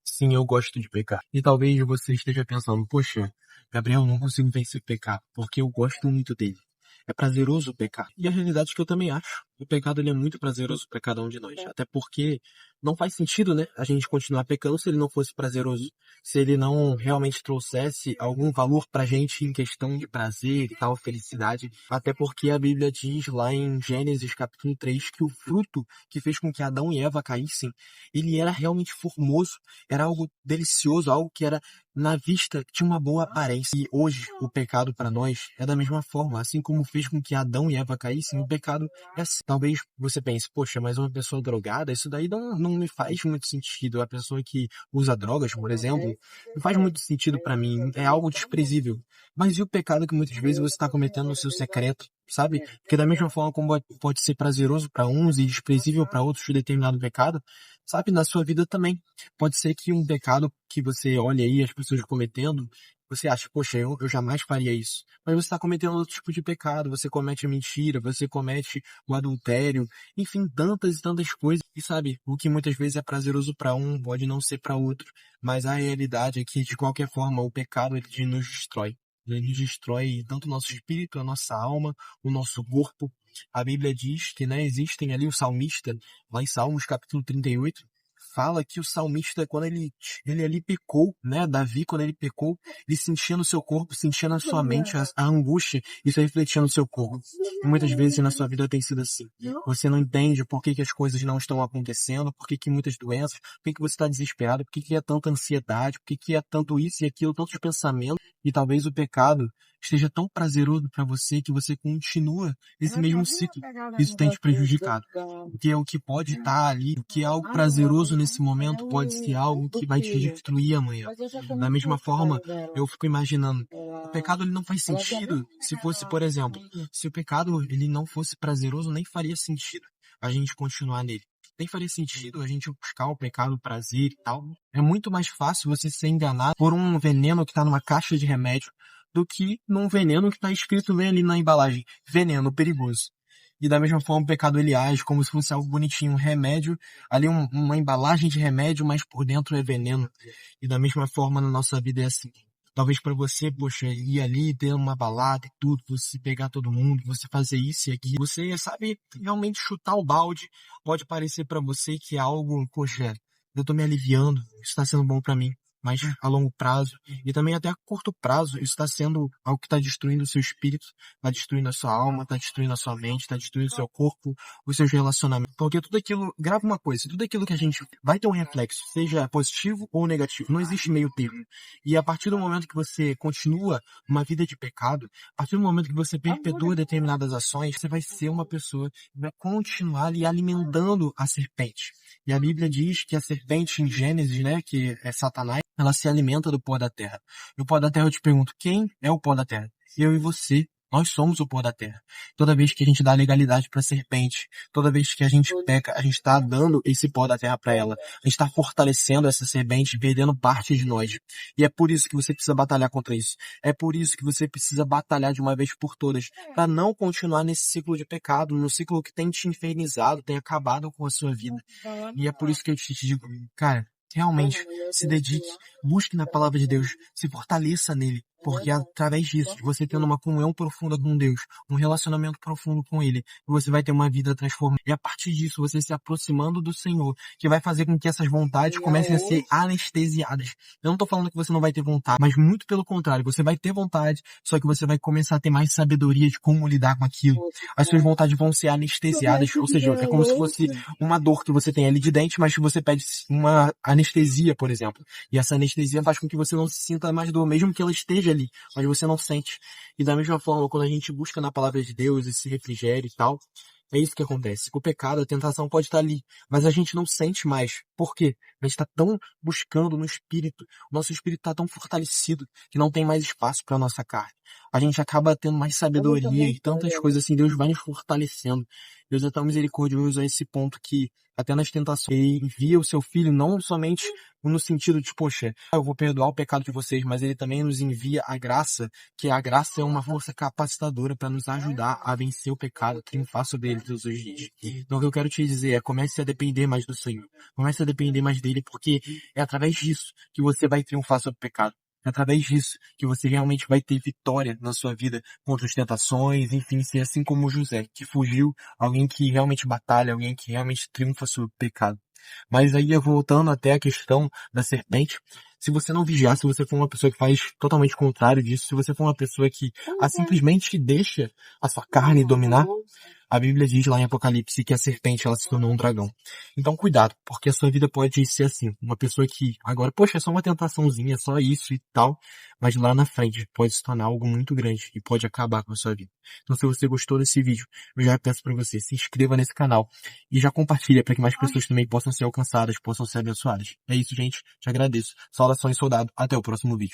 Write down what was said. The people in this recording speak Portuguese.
Sim, eu gosto de pecar. E talvez você esteja pensando, poxa, Gabriel, eu não consigo vencer o pecado, porque eu gosto muito dele. É prazeroso pecar. E a realidade é que eu também acho. O pecado ele é muito prazeroso para cada um de nós. Até porque não faz sentido, né? A gente continuar pecando se ele não fosse prazeroso. Se ele não realmente trouxesse algum valor pra gente em questão de prazer e tal, felicidade. Até porque a Bíblia diz lá em Gênesis capítulo 3 que o fruto que fez com que Adão e Eva caíssem, ele era realmente formoso, era algo delicioso, algo que era na vista tinha uma boa aparência. E hoje o pecado para nós é da mesma forma, assim como fez com que Adão e Eva caíssem, o pecado é assim. Talvez você pense, poxa, mas uma pessoa drogada, isso daí não me faz muito sentido. A pessoa que usa drogas, por exemplo, não faz muito sentido para mim, é algo desprezível. Mas e o pecado que muitas vezes você está cometendo no seu secreto? Sabe? Porque da mesma forma como pode ser prazeroso para uns e desprezível para outros de determinado pecado, sabe? Na sua vida também. Pode ser que um pecado que você olha aí as pessoas cometendo, você acha, poxa, eu jamais faria isso. Mas você está cometendo outro tipo de pecado, você comete a mentira, você comete o adultério, enfim, tantas e tantas coisas. E sabe, o que muitas vezes é prazeroso para um pode não ser para outro, mas a realidade é que, de qualquer forma, o pecado ele nos destrói. Ele nos destrói tanto o nosso espírito, a nossa alma, o nosso corpo. A Bíblia diz que, né, existem ali o salmista, lá em Salmos capítulo 38, fala que o salmista, quando ele ali pecou, né, Davi, quando ele pecou, ele sentia no seu corpo, sentia na sua mente a angústia, isso refletia no seu corpo. E muitas vezes na sua vida tem sido assim. Você não entende por que as coisas não estão acontecendo, por que muitas doenças, por que você está desesperado, por que é tanta ansiedade, por que é tanto isso e aquilo, tantos pensamentos, e talvez o pecado esteja tão prazeroso para você que você continua esse mesmo ciclo. Isso tem te prejudicado. Porque o que pode estar ali, o que é algo prazeroso nesse momento, pode ser algo que vai te destruir amanhã. Da mesma forma, eu fico imaginando, o pecado ele não faz sentido se fosse, por exemplo, se o pecado ele não fosse prazeroso, nem faria sentido a gente continuar nele. Nem faria sentido a gente buscar o pecado, o prazer e tal. É muito mais fácil você ser enganado por um veneno que está numa caixa de remédio do que num veneno que está escrito bem ali na embalagem. Veneno perigoso. E da mesma forma o pecado ele age como se fosse algo bonitinho, um remédio, ali uma embalagem de remédio, mas por dentro é veneno. E da mesma forma na nossa vida é assim. Talvez para você, poxa, ir ali, ter uma balada e tudo, você pegar todo mundo, você fazer isso e aquilo, você sabe realmente chutar o balde, pode parecer para você que é algo, poxa, eu tô me aliviando, isso está sendo bom para mim. Mas a longo prazo e também até a curto prazo, isso está sendo algo que está destruindo o seu espírito, está destruindo a sua alma, está destruindo a sua mente, está destruindo o seu corpo, os seus relacionamentos. Porque tudo aquilo, grava uma coisa, tudo aquilo que a gente vai ter um reflexo, seja positivo ou negativo, não existe meio termo. E a partir do momento que você continua uma vida de pecado, a partir do momento que você perpetua determinadas ações, você vai ser uma pessoa que vai continuar ali alimentando a serpente. E a Bíblia diz que a serpente em Gênesis, né, que é Satanás, ela se alimenta do pó da terra. E o pó da terra eu te pergunto, quem é o pó da terra? Eu e você. Nós somos o pó da terra. Toda vez que a gente dá legalidade para a serpente, toda vez que a gente peca, a gente está dando esse pó da terra para ela. A gente está fortalecendo essa serpente, perdendo parte de nós. E é por isso que você precisa batalhar contra isso. É por isso que você precisa batalhar de uma vez por todas, para não continuar nesse ciclo de pecado, no ciclo que tem te infernizado, tem acabado com a sua vida. E é por isso que eu te digo, cara, realmente, se dedique, busque na palavra de Deus, se fortaleça nele, porque através disso, você tendo uma comunhão profunda com Deus, um relacionamento profundo com Ele, você vai ter uma vida transformada. E a partir disso, você se aproximando do Senhor, que vai fazer com que essas vontades comecem a ser anestesiadas. Eu não tô falando que você não vai ter vontade, mas muito pelo contrário, você vai ter vontade, só que você vai começar a ter mais sabedoria de como lidar com aquilo. As suas vontades vão ser anestesiadas, ou seja, é como se fosse uma dor que você tem ali de dente, mas que você pede uma anestesia, por exemplo. E essa anestesia faz com que você não sinta mais dor, mesmo que ela esteja ali, mas você não sente. E da mesma forma, quando a gente busca na palavra de Deus esse refrigério e tal, é isso que acontece. O pecado, a tentação pode estar ali, mas a gente não sente mais. Por quê? A gente está tão buscando no espírito, o nosso espírito está tão fortalecido que não tem mais espaço para a nossa carne. A gente acaba tendo mais sabedoria e tantas coisas assim, Deus vai nos fortalecendo. Deus é tão misericordioso a esse ponto que até nas tentações ele envia o seu filho não somente no sentido de, poxa, eu vou perdoar o pecado de vocês, mas ele também nos envia a graça, que a graça é uma força capacitadora para nos ajudar a vencer o pecado, triunfar sobre ele todos os dias. Então o que eu quero te dizer é, comece a depender mais do Senhor. Comece a depender mais dele, porque é através disso que você vai triunfar sobre o pecado. É através disso que você realmente vai ter vitória na sua vida contra as tentações, enfim, ser assim como José, que fugiu, alguém que realmente batalha, alguém que realmente triunfa sobre o pecado. Mas aí, voltando até a questão da serpente, se você não vigiar, se você for uma pessoa que faz totalmente contrário disso, se você for uma pessoa que simplesmente deixa a sua carne dominar, a Bíblia diz lá em Apocalipse que a serpente, ela se tornou um dragão. Então cuidado, porque a sua vida pode ser assim. Uma pessoa que agora, poxa, é só uma tentaçãozinha, é só isso e tal, mas lá na frente pode se tornar algo muito grande e pode acabar com a sua vida. Então se você gostou desse vídeo, eu já peço para você, se inscreva nesse canal e já compartilha para que mais pessoas também possam ser alcançadas, possam ser abençoadas. É isso, gente. Te agradeço. Saudações, soldado. Até o próximo vídeo.